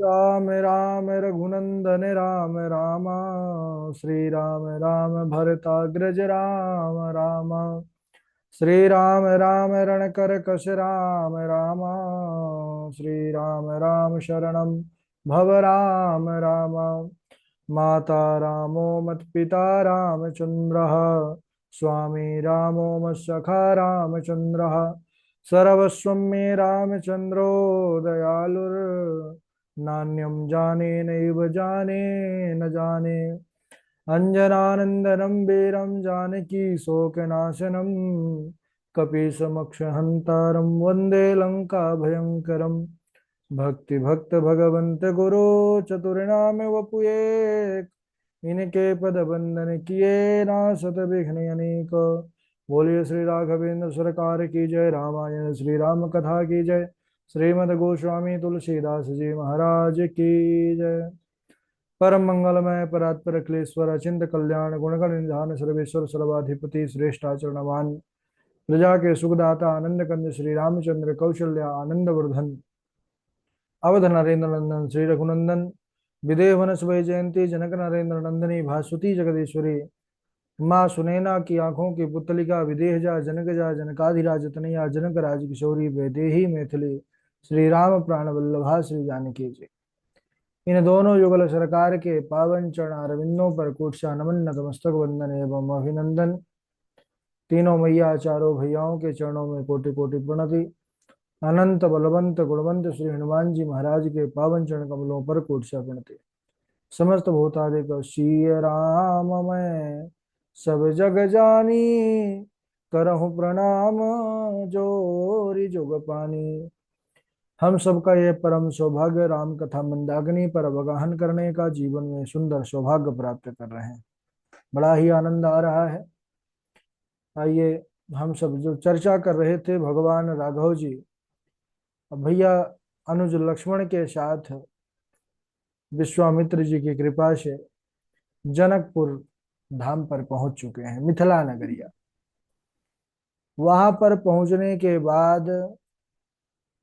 राम राम रघुनंदन राम राम। श्री राम राम भरताग्रज राम राम। श्री राम राम रणकर कश राम राम। श्री राम राम शरणं भव राम राम। माता रामो मत्पिता रामचन्द्रः। स्वामी रामो मत्सखा रामचन्द्रः। सर्वस्वं मे रामचन्द्रो दयालुर्। नान्यं जाने नैव जाने न जाने। अञ्जनानन्दनं वीरं जानकी शोकनाशनं। कपीशमक्षहन्तारं वन्दे लङ्काभयङ्करम्। भक्ति भक्त भगवंत गुरु चतुर्नाम वपुए। इनके पद बंदन किए नासत विघ्न अनेक। बोलिए श्री राघवेंद्र सरकार की जय। रामायण श्री राम कथा की जय। श्रीमद गोस्वामी तुलसीदास जी महाराज की जय। परम मंगलमय परात्पर क्लेश्वर अचिंत कल्याण गुणगण निधान सर्वेश्वर सर्वाधिपति श्रेष्ठाचरणवान। प्रजा के सुखदाता आनंद कंद श्री रामचंद्र कौशल्या आनंद वर्धन। अवध नरेंद्र नंदन श्री रघुनंदन। विदेह वनस्पति जयंती जनक नरेंद्र नंदनी भास्वती जगदीश्वरी। माँ सुनैना की आंखों की पुतलिका विदेह जा जनक जा जनकाधिराज तनया जनक राज किशोरी वैदेही मैथिली। श्री राम प्राण वल्लभा श्री जानकी जी। इन दोनों युगल सरकार के पावन चरण अरविंदों पर कोटशा नमन नतमस्तक वंदन एवं अभिनंदन। तीनों मैया चारों भैयाओं के चरणों में कोटि कोटि प्रणति। अनंत बलवंत गुणवंत श्री हनुमान जी महाराज के पावन चरण कमलों पर कोटशा प्रणति। समस्त भूतादिक श्री राम मैं सब जग जानी। करहु प्रणाम जोरी जुग पानी। हम सबका ये परम सौभाग्य राम कथा मंदाकिनी पर अवगाहन करने का जीवन में सुंदर सौभाग्य प्राप्त कर रहे हैं। बड़ा ही आनंद आ रहा है। आइए, हम सब जो चर्चा कर रहे थे भगवान राघव जी अब भैया अनुज लक्ष्मण के साथ विश्वामित्र जी की कृपा से जनकपुर धाम पर पहुंच चुके हैं, मिथिला नगरिया। वहां पर पहुंचने के बाद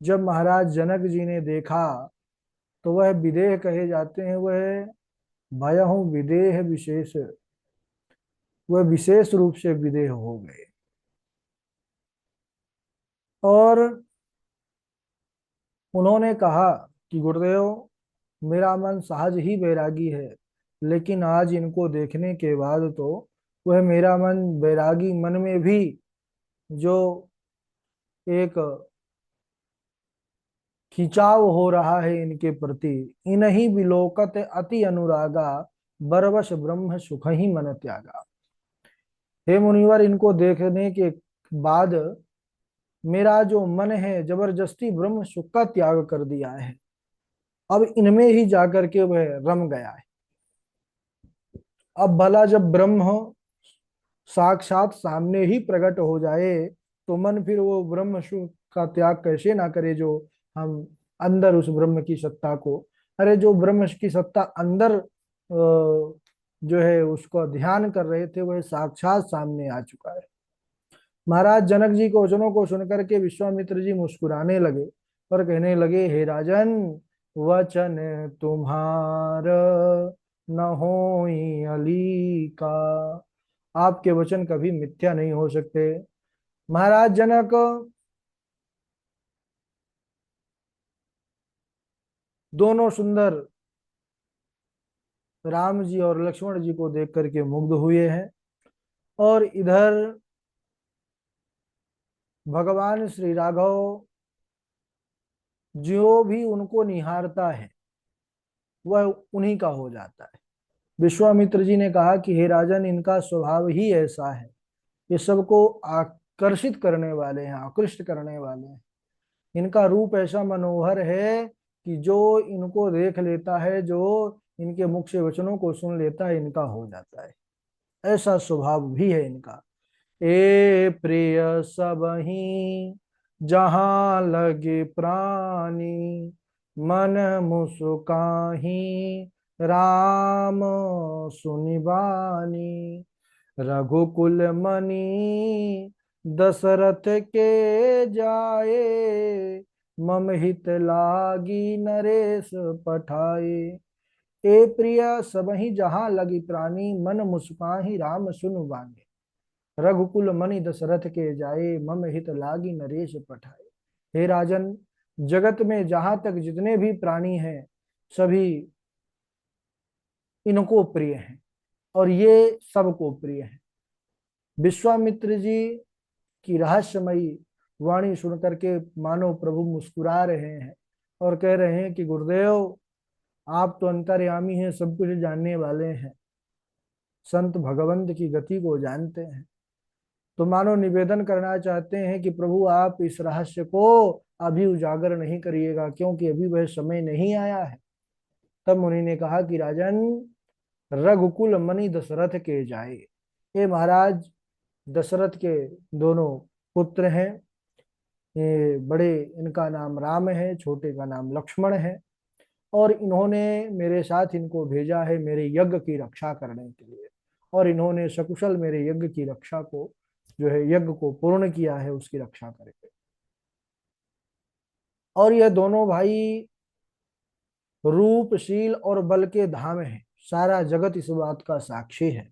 जब महाराज जनक जी ने देखा तो वह विदेह कहे जाते हैं, वह भयहु विदेह विशेष, वह विशेष रूप से विदेह हो गए। और उन्होंने कहा कि गुरुदेव, मेरा मन सहज ही बैरागी है, लेकिन आज इनको देखने के बाद तो वह मेरा मन बैरागी मन में भी जो एक खिंचाव हो रहा है इनके प्रति, इन्हीं विलोकत अति अनुरागा, बरवश ब्रह्म सुख ही मन त्यागा। हे मुनिवर, इनको देखने के बाद मेरा जो मन है जबरदस्ती ब्रह्म सुख का त्याग कर दिया है। अब इनमें ही जाकर के वह रम गया है। अब भला जब ब्रह्म साक्षात सामने ही प्रकट हो जाए तो मन फिर वो ब्रह्म सुख का त्याग कैसे ना करे, जो हम अंदर उस ब्रह्म की सत्ता को, अरे जो ब्रह्म की सत्ता अंदर जो है उसको ध्यान कर रहे थे वह साक्षात सामने आ चुका है। महाराज जनक जी के वचनों को सुनकर के विश्वामित्र जी मुस्कुराने लगे और कहने लगे, हे राजन, वचन तुम्हार न होई अली का। आपके वचन कभी मिथ्या नहीं हो सकते। महाराज जनक दोनों सुंदर राम जी और लक्ष्मण जी को देख करके मुग्ध हुए हैं। और इधर भगवान श्री राघव जो भी उनको निहारता है वह उन्हीं का हो जाता है। विश्वामित्र जी ने कहा कि हे राजन, इनका स्वभाव ही ऐसा है, ये सबको आकर्षित करने वाले हैं, आकृष्ट करने वाले हैं। इनका रूप ऐसा मनोहर है कि जो इनको देख लेता है, जो इनके मुख से वचनों को सुन लेता है, इनका हो जाता है। ऐसा स्वभाव भी है इनका। ए प्रिय सबही जहां लगे प्राणी, मन मुस्काही राम सुनिबानी। रघुकुल मणि दशरथ के जाए, मम हित लागी नरेश पठाए। ए प्रिय सबहि जहां लगी प्राणी, मन मुस्काहि राम सुनु वाणी। रघुकुल मनि दशरथ के जाए, मम हित लागी नरेश पठाए। हे राजन, जगत में जहां तक जितने भी प्राणी हैं सभी इनको प्रिय हैं और ये सबको प्रिय है। विश्वामित्र जी की रहस्यमयी वाणी सुनकर के मानो प्रभु मुस्कुरा रहे हैं और कह रहे हैं कि गुरुदेव, आप तो अंतर्यामी हैं, सब कुछ जानने वाले हैं, संत भगवंत की गति को जानते हैं। तो मानो निवेदन करना चाहते हैं कि प्रभु आप इस रहस्य को अभी उजागर नहीं करिएगा, क्योंकि अभी वह समय नहीं आया है। तब मुनि ने कहा कि राजन, रघुकुल मणि दशरथ के जाए। ये महाराज दशरथ के दोनों पुत्र हैं। ये बड़े, इनका नाम राम है, छोटे का नाम लक्ष्मण है, और इन्होंने मेरे साथ इनको भेजा है मेरे यज्ञ की रक्षा करने के लिए, और इन्होंने सकुशल मेरे यज्ञ की रक्षा को, जो है यज्ञ को पूर्ण किया है, उसकी रक्षा करेंगे। और यह दोनों भाई रूपशील और बल के धाम हैं, सारा जगत इस बात का साक्षी है।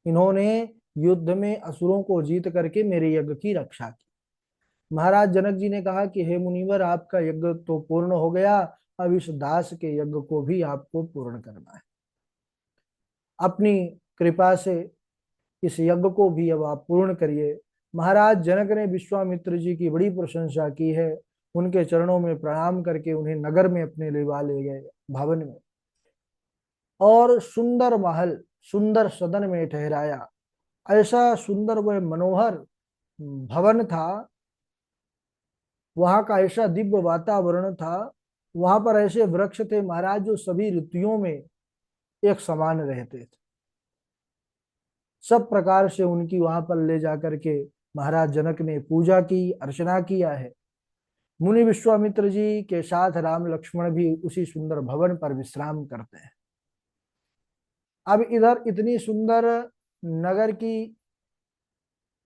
इन्होंने युद्ध में असुरों को जीत करके मेरे यज्ञ की रक्षा की। महाराज जनक जी ने कहा कि हे मुनिवर, आपका यज्ञ तो पूर्ण हो गया, अब इस दास के यज्ञ को भी आपको पूर्ण करना है। अपनी कृपा से इस यज्ञ को भी अब आप पूर्ण करिए। महाराज जनक ने विश्वामित्र जी की बड़ी प्रशंसा की है। उनके चरणों में प्रणाम करके उन्हें नगर में अपने लिवा ले गए, भवन में, और सुंदर महल, सुंदर सदन में ठहराया। ऐसा सुंदर वह मनोहर भवन था, वहां का ऐसा दिव्य वातावरण था, वहां पर ऐसे वृक्ष थे महाराज जो सभी ऋतुओं में एक समान रहते थे। सब प्रकार से उनकी वहां पर ले जाकर के महाराज जनक ने पूजा की, अर्चना किया है। मुनि विश्वामित्र जी के साथ राम लक्ष्मण भी उसी सुंदर भवन पर विश्राम करते हैं। अब इधर इतनी सुंदर नगर की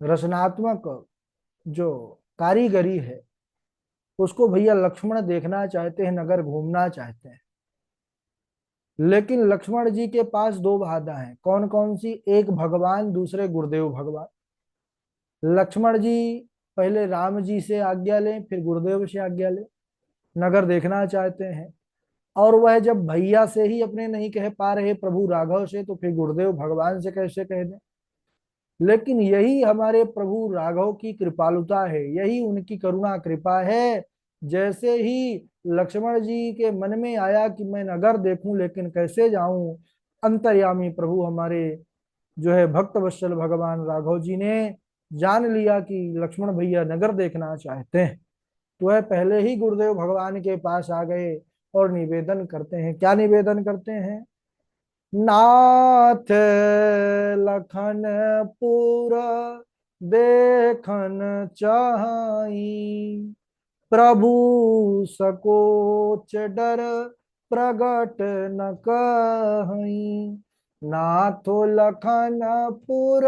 रचनात्मक जो कारीगरी है, उसको भैया लक्ष्मण देखना चाहते हैं, नगर घूमना चाहते हैं। लेकिन लक्ष्मण जी के पास दो बाधा हैं। कौन कौन सी? एक भगवान, दूसरे गुरुदेव भगवान। लक्ष्मण जी पहले राम जी से आज्ञा लें, फिर गुरुदेव से आज्ञा लें, नगर देखना चाहते हैं। और वह जब भैया से ही अपने नहीं कह पा रहे, प्रभु राघव से, तो फिर गुरुदेव भगवान से कैसे कह दें। लेकिन यही हमारे प्रभु राघव की कृपालुता है, यही उनकी करुणा कृपा है। जैसे ही लक्ष्मण जी के मन में आया कि मैं नगर देखूं, लेकिन कैसे जाऊं, अंतर्यामी प्रभु हमारे जो है भक्त वत्सल भगवान राघव जी ने जान लिया कि लक्ष्मण भैया नगर देखना चाहते हैं। तो वह पहले ही गुरुदेव भगवान के पास आ गए और निवेदन करते हैं। क्या निवेदन करते हैं? नाथ लखन पुर देखन चाहि, प्रभु सकोच डर प्रगट न कहीं। नाथो लखन पुर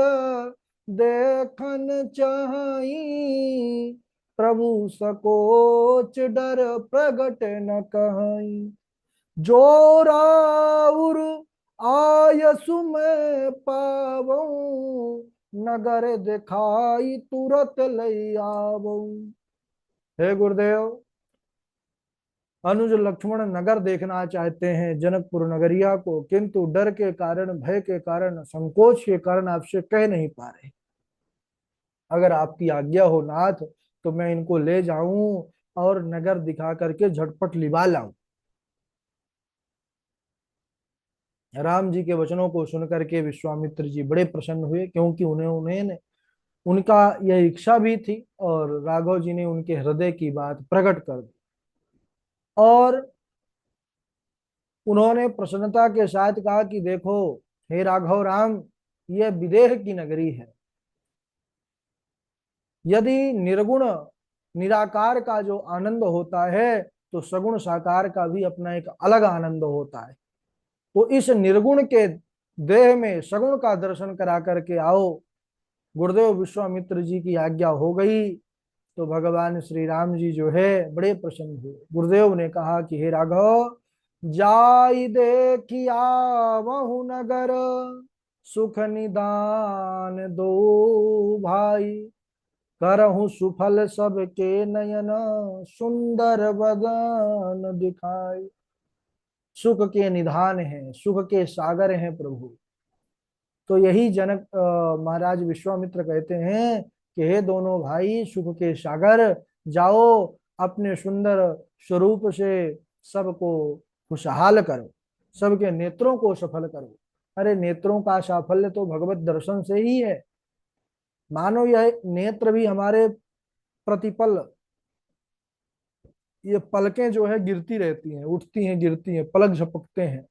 देखन चाहि, प्रभु सकोच डर प्रगट न कहीं। जो राउर आयसु में पावऊं, नगर दिखाई तुरत लई आवऊं। हे गुरुदेव, अनुज लक्ष्मण नगर देखना चाहते हैं, जनकपुर नगरिया को, किंतु डर के कारण, भय के कारण, संकोच के कारण आपसे कह नहीं पा रहे। अगर आपकी आज्ञा हो नाथ, तो मैं इनको ले जाऊं और नगर दिखा करके झटपट लिवा लाऊं। राम जी के वचनों को सुनकर के विश्वामित्र जी बड़े प्रसन्न हुए, क्योंकि उन्हें उनका यह इच्छा भी थी, और राघव जी ने उनके हृदय की बात प्रकट कर दी। और उन्होंने प्रसन्नता के साथ कहा कि देखो हे राघव राम, यह विदेह की नगरी है। यदि निर्गुण निराकार का जो आनंद होता है, तो सगुण साकार का भी अपना एक अलग आनंद होता है। तो इस निर्गुण के देह में सगुण का दर्शन करा करके आओ। गुरुदेव विश्वामित्र जी की आज्ञा हो गई। तो भगवान श्री राम जी जो है बड़े प्रसन्न हुए। गुरुदेव ने कहा कि हे राघव, जाई देखिया वहु नगर, सुख निदान दो भाई, करहु सुफल सबके नयन, सुंदर बदन दिखाई। सुख के निधान हैं, सुख के सागर हैं प्रभु। तो यही जनक महाराज विश्वामित्र कहते हैं कि हे दोनों भाई सुख के सागर, जाओ अपने सुंदर स्वरूप से सबको खुशहाल करो, सबके नेत्रों को सफल करो। अरे नेत्रों का साफल्य तो भगवत दर्शन से ही है। मानो यह नेत्र भी हमारे प्रतिपल, ये पलकें जो है गिरती रहती हैं, उठती हैं गिरती हैं, पलक झपकते हैं।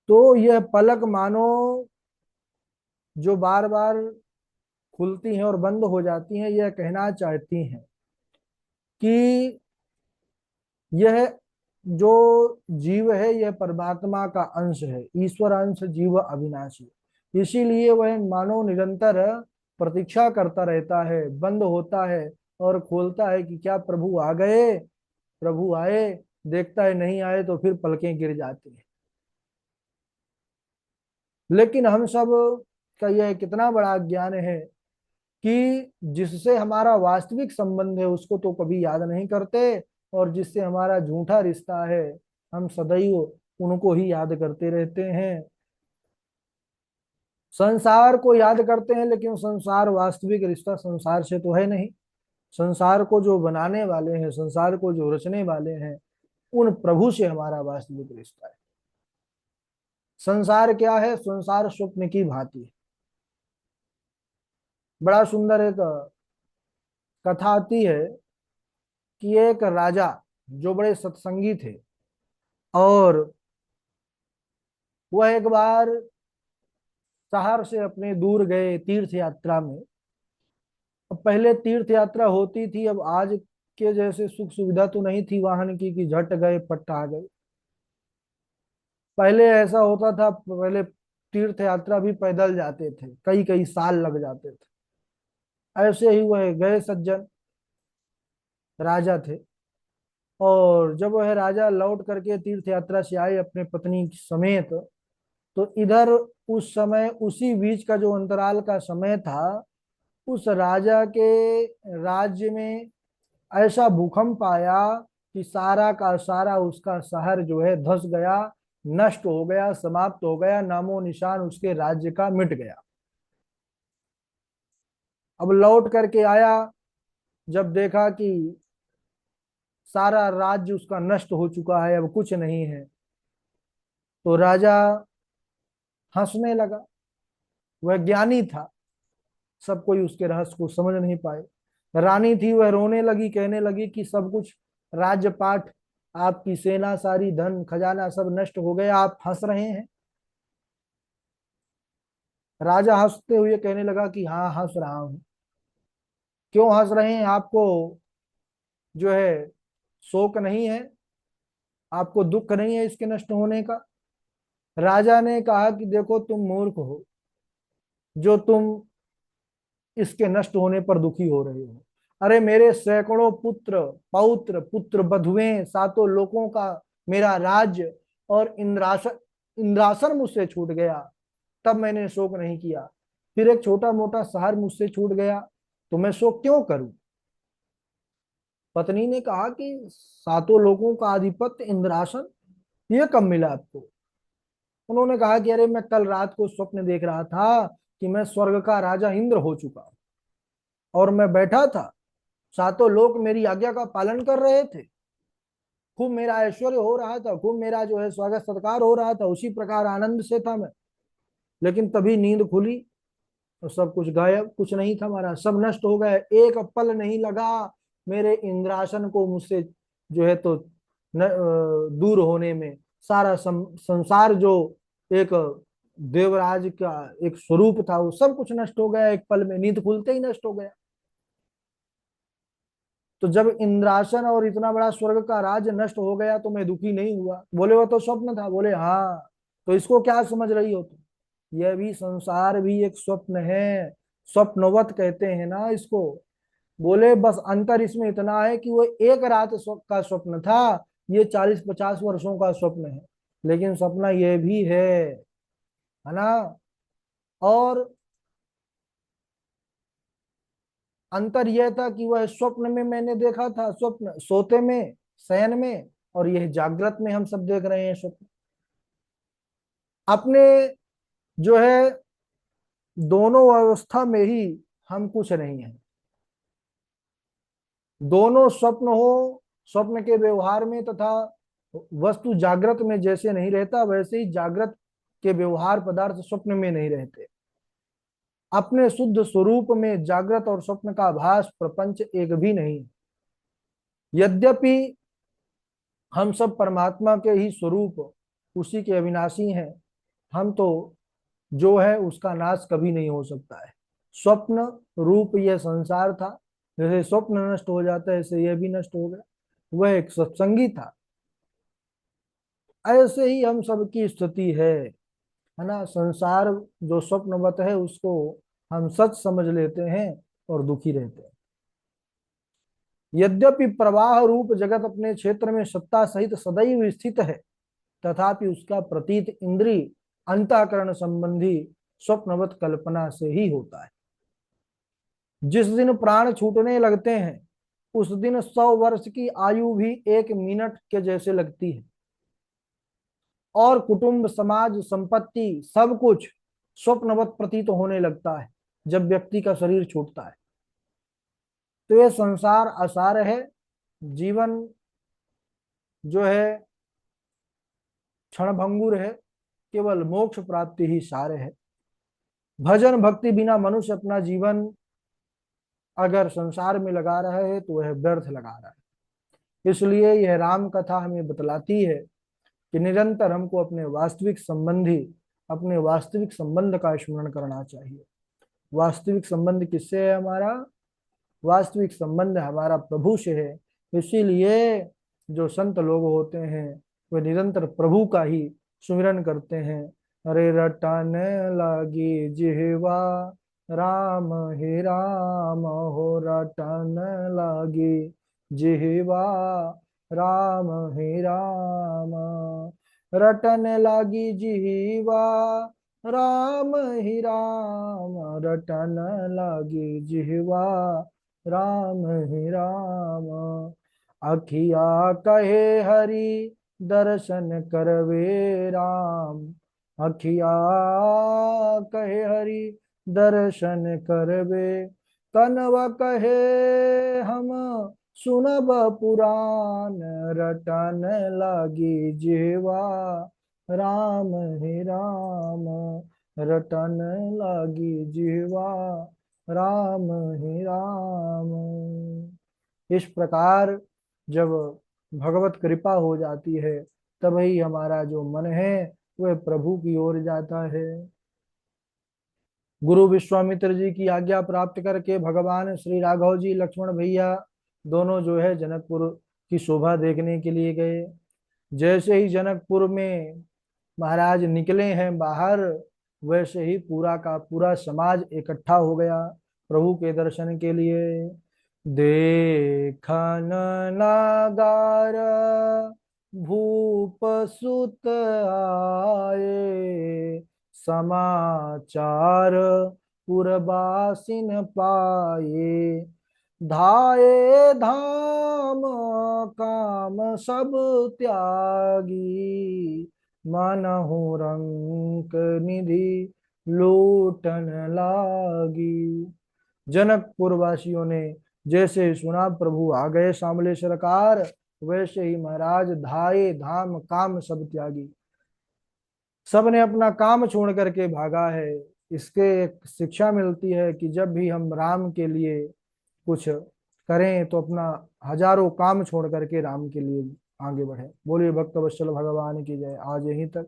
तो यह पलक मानो जो बार बार खुलती हैं और बंद हो जाती हैं, यह कहना चाहती हैं कि यह जो जीव है यह परमात्मा का अंश है, ईश्वर अंश जीव अविनाशी। इसीलिए वह मानो निरंतर प्रतीक्षा करता रहता है, बंद होता है और खोलता है कि क्या प्रभु आ गए, प्रभु आए। देखता है नहीं आए तो फिर पलकें गिर जाती हैं। लेकिन हम सब का यह कितना बड़ा ज्ञान है कि जिससे हमारा वास्तविक संबंध है उसको तो कभी याद नहीं करते, और जिससे हमारा झूठा रिश्ता है हम सदैव उनको ही याद करते रहते हैं। संसार को याद करते हैं लेकिन संसार वास्तविक रिश्ता संसार से तो है नहीं। संसार को जो बनाने वाले हैं, संसार को जो रचने वाले हैं, उन प्रभु से हमारा वास्तविक रिश्ता है। संसार क्या है? संसार स्वप्न की भांति है। बड़ा सुंदर एक कथा आती है कि एक राजा जो बड़े सत्संगी थे, और वह एक बार शहर से अपने दूर गए तीर्थ यात्रा में। अब पहले तीर्थ यात्रा होती थी, अब आज के जैसे सुख सुविधा तो नहीं थी वाहन की कि झट गए फट आ गए। पहले ऐसा होता था, पहले तीर्थ यात्रा भी पैदल जाते थे, कई कई साल लग जाते थे। ऐसे ही वह गए सज्जन, राजा थे। और जब वह राजा लौट करके तीर्थ यात्रा से आए अपने पत्नी समेत, तो इधर उस समय उसी बीच का जो अंतराल का समय था, उस राजा के राज्य में ऐसा भूकंप आया कि सारा का सारा उसका शहर जो है धंस गया, नष्ट हो गया, समाप्त हो गया, नामो निशान उसके राज्य का मिट गया। अब लौट करके आया, जब देखा कि सारा राज्य उसका नष्ट हो चुका है, अब कुछ नहीं है, तो राजा हंसने लगा। वह ज्ञानी था, सब कोई उसके रहस्य को समझ नहीं पाए। रानी थी, वह रोने लगी, कहने लगी कि सब कुछ राजपाट, आपकी सेना, सारी धन खजाना सब नष्ट हो गया, आप हंस रहे हैं। राजा हंसते हुए कहने लगा कि हाँ हंस रहा हूं। क्यों हंस रहे हैं? आपको जो है शोक नहीं है, आपको दुख नहीं है इसके नष्ट होने का? राजा ने कहा कि देखो तुम मूर्ख हो जो तुम इसके नष्ट होने पर दुखी हो रहे हो। अरे मेरे सैकड़ों पुत्र पौत्र पुत्र बधुएं, सातों लोगों का मेरा राज्य और इंद्रासन इंद्रासन मुझसे छूट गया, तब मैंने शोक नहीं किया। फिर एक छोटा मोटा शहर मुझसे छूट गया तो मैं शोक क्यों करूं? पत्नी ने कहा कि सातों लोगों का आधिपत्य, इंद्रासन, ये कब मिला आपको? उन्होंने कहा कि अरे मैं कल रात को स्वप्न देख रहा था कि मैं स्वर्ग का राजा इंद्र हो चुका हूं, और मैं बैठा था, सातों लोग मेरी आज्ञा का पालन कर रहे थे, खूब मेरा ऐश्वर्य हो रहा था, खूब मेरा जो है स्वागत सत्कार हो रहा था, उसी प्रकार आनंद से था मैं। लेकिन तभी नींद खुली और सब कुछ गायब, कुछ नहीं था हमारा, सब नष्ट हो गए। एक पल नहीं लगा मेरे इंद्रासन को मुझसे जो है तो दूर होने में। सारा संसार जो एक देवराज का एक स्वरूप था वो सब कुछ नष्ट हो गया, एक पल में, नींद खुलते ही नष्ट हो गया। तो जब इंद्रासन और इतना बड़ा स्वर्ग का राज्य नष्ट हो गया तो मैं दुखी नहीं हुआ। बोले वो तो स्वप्न था। बोले हाँ, तो इसको क्या समझ रही हो तुम? यह भी संसार भी एक स्वप्न है, स्वप्नवत कहते हैं ना इसको। बोले बस अंतर इसमें इतना है कि वो एक रात का स्वप्न था, ये 40-50 वर्षों का स्वप्न है। लेकिन सपना ये भी है ना। और अंतर यह था कि वह स्वप्न में मैंने देखा था, स्वप्न सोते में, शयन में, और यह जागृत में हम सब देख रहे हैं स्वप्न। अपने जो है दोनों अवस्था में ही हम कुछ नहीं है। दोनों स्वप्न हो, स्वप्न के व्यवहार में तथा वस्तु जागृत में जैसे नहीं रहता, वैसे ही जागृत के व्यवहार पदार्थ स्वप्न में नहीं रहते। अपने शुद्ध स्वरूप में जागृत और स्वप्न का भास प्रपंच एक भी नहीं। यद्यपि हम सब परमात्मा के ही स्वरूप, उसी के अविनाशी हैं, हम तो जो है उसका नाश कभी नहीं हो सकता है। स्वप्न रूप यह संसार था, जैसे स्वप्न नष्ट हो जाता है ऐसे यह भी नष्ट हो गया। वह एक सत्संगी था। ऐसे ही हम सबकी स्थिति है ना। संसार जो स्वप्नवत है उसको हम सच समझ लेते हैं और दुखी रहते हैं। यद्यपि प्रवाह रूप जगत अपने क्षेत्र में सत्ता सहित सदैव स्थित है, तथापि उसका प्रतीत इंद्रिय अंतःकरण संबंधी स्वप्नवत कल्पना से ही होता है। जिस दिन प्राण छूटने लगते हैं, उस दिन 100 वर्ष की आयु भी 1 मिनट के जैसे लगती है, और कुटुंब, समाज, संपत्ति सब कुछ स्वप्नवत प्रतीत होने लगता है जब व्यक्ति का शरीर छूटता है। तो यह संसार असार है। जीवन जो है क्षणभंगुर है। केवल मोक्ष प्राप्ति ही सार है। भजन भक्ति बिना मनुष्य अपना जीवन अगर संसार में लगा रहा है तो वह व्यर्थ लगा रहा है। इसलिए यह राम कथा हमें बतलाती है कि निरंतर हमको अपने वास्तविक संबंध का स्मरण करना चाहिए। वास्तविक संबंध किससे है हमारा? वास्तविक संबंध हमारा प्रभु से है। इसीलिए जो संत लोग होते हैं वे निरंतर प्रभु का ही सुमिरन करते हैं। अरे रटन लागी जिह्वा राम ही राम हो, रटन लागी जिह्वा राम ही राम, रटन लागी जिह्वा राम ही राम, रटन लागी जिह्वा राम ही राम। अखिया कहे हरि दर्शन करवे राम, अखिया कहे हरि दर्शन करवे, कनवा कहे हम सुनब पुराण, रटन लागी जिह्वा राम ही राम, रटन लागी जिह्वा राम ही राम। इस प्रकार जब भगवत कृपा हो जाती है तभी हमारा जो मन है वह प्रभु की ओर जाता है। गुरु विश्वामित्र जी की आज्ञा प्राप्त करके भगवान श्री राघव जी, लक्ष्मण भैया दोनों जो है जनकपुर की शोभा देखने के लिए गए। जैसे ही जनकपुर में महाराज निकले हैं बाहर, वैसे ही पूरा का पूरा समाज इकट्ठा हो गया प्रभु के दर्शन के लिए। देखन नागार भूप सुत आए, समाचार पुरबासिन पाए, धाये धाम काम सब त्यागी, मनहु रंक निधि लूटन लागी। जनकपुर वासियों ने जैसे सुना प्रभु आ गए सामले सरकार, वैसे ही महाराज धाये धाम काम सब त्यागी, सबने अपना काम छोड़ करके भागा है। इसके एक शिक्षा मिलती है कि जब भी हम राम के लिए कुछ करें तो अपना हजारों काम छोड़ करके राम के लिए आगे बढ़े। बोलिए भक्त वत्सल भगवान की जय। आज यहीं तक,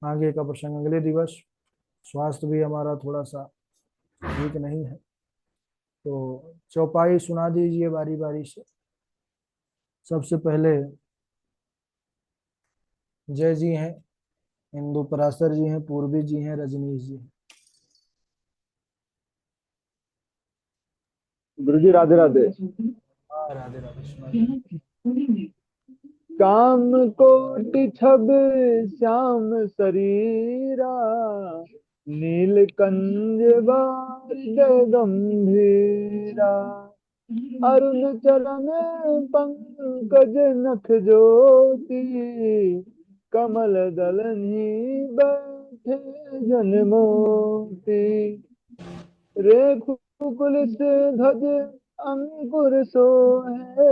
आगे का प्रसंग अगले दिवस। स्वास्थ्य भी हमारा थोड़ा सा ठीक नहीं है, तो चौपाई सुना दीजिए बारी बारी से। सबसे पहले जय जी हैं, इंदु पराशर जी हैं, पूर्वी जी हैं, रजनीश जी हैं। गुरु जी राधे राधे। हाँ राधे राधे सुनाइए। काम कोटि छब श्याम शरीरा, नीलकंज बारिक गंभीरा, अरुण चरण पंकज नख ज्योति, कमल दलनि बैठे जन मोती, रेखु से ध्वज अंकुर सोहे,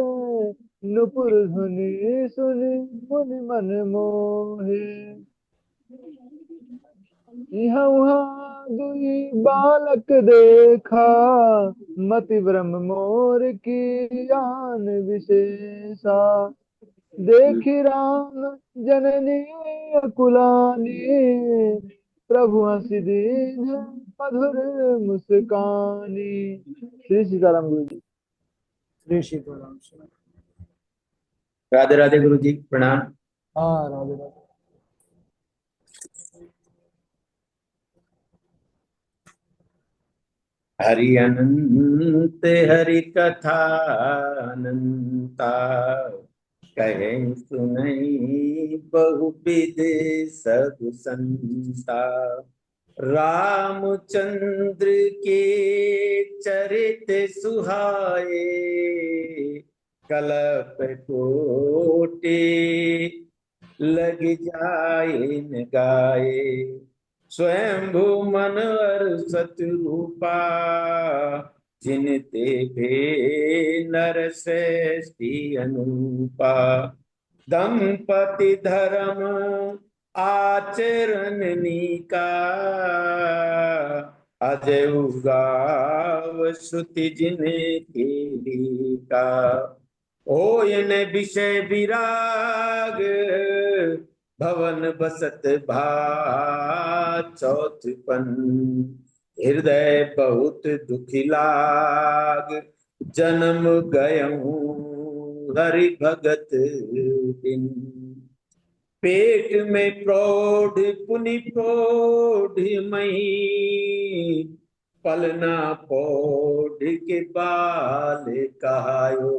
नुपुर धुनि सुनि मुनि मन मोहे, यहाँ वहाँ दुई बालक देखा, मति ब्रह्म मोर की आन विशेषा, देखी राम जननी अकुलानी, प्रभु हंसी दीन मधुर मुस्कानी। श्री सीताराम गुरु जी। श्री सीताराम सुनाइए। राधे राधे गुरु जी प्रणाम। हाँ राधे राधे। हरि अनंत हरि कथा अनंता, कहे सुनई बहुविध सब संता। रामचंद्र के चरित सुहाए, कलप कोटि लग जाए न गाए। स्वयंभू मनवर सतरूपा, जिनते भे नर श्रेष्ठी अनूपा। दंपति धर्म आचरण नीका, अजय उगाव श्रुति जिनके लीका। होयन विषय विराग, भवन बसत भा चौथपन। हृदय बहुत दुखी लाग, जन्म गयऊँ हरि भगत बिन। पेट में प्रौढ़ पुनि प्रौढ़ मई, पलना पौढ़ के बाल कहायो।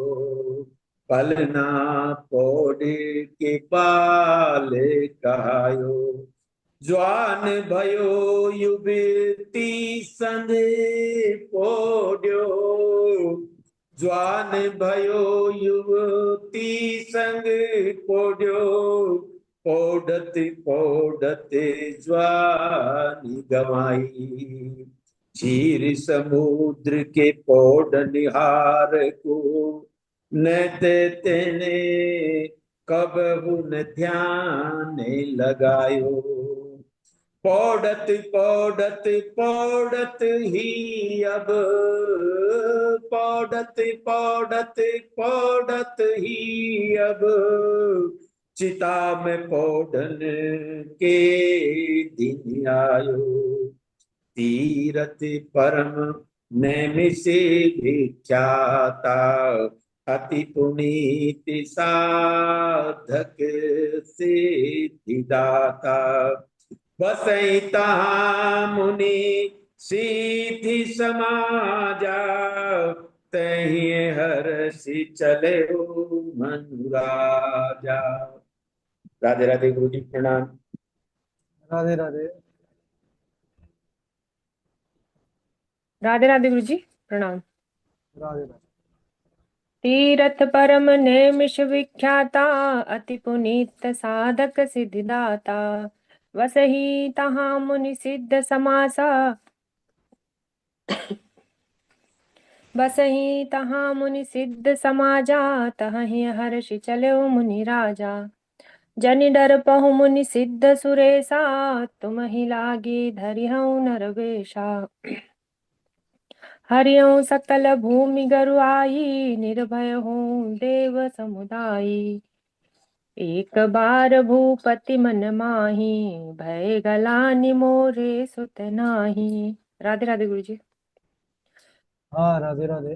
पलना पौढ़ के बाल कहायो। ज्वान भयो युवती संधे पोड्यो, ज्वान भयो युवती संग पोड्यो। पौढ़त पौढ़त ज्वानी गवाई, क्षीर समुद्र के पौढ़ निहार को। न तेने कबहु न ध्यान लगायो। पौढ़त पौढ़त पौढ़त ही अब, पौढ़त पौढ़त पौढ़त ही अब। चिता में पौढ़न के दिन आयो। तीरथ परम नैमिषे विख्याता, अति पुनीत साधक सिद्धिदाता। बसई तहाँ मुनि सीधि समाजा, तही हर्षि चले मनुराजा। राधे राधे गुरु जी प्रणाम। राधे राधे। राधे राधे गुरु जी प्रणाम। राधे राधे। तीरथ परम नेमिष विख्याता, अति पुनीत साधक सिद्धिदाता। वसही तहाँ मुनि सिद्ध समासा, बसही तहाँ मुनि सिद्ध समाजा। तहीं हर्षि चलो मुनि राजा। जनि डर पहु मुनि सिद्ध सुरेशा, तुम ही लागी धरिहऊ नरवेशा। हरिओ सकल भूमि गरु आई, निर्भय हूँ देव समुदायी। एक बार भूपति मन माही, भय गलानि मोरे सुत नाही। राधे राधे गुरु जी। हाँ राधे राधे।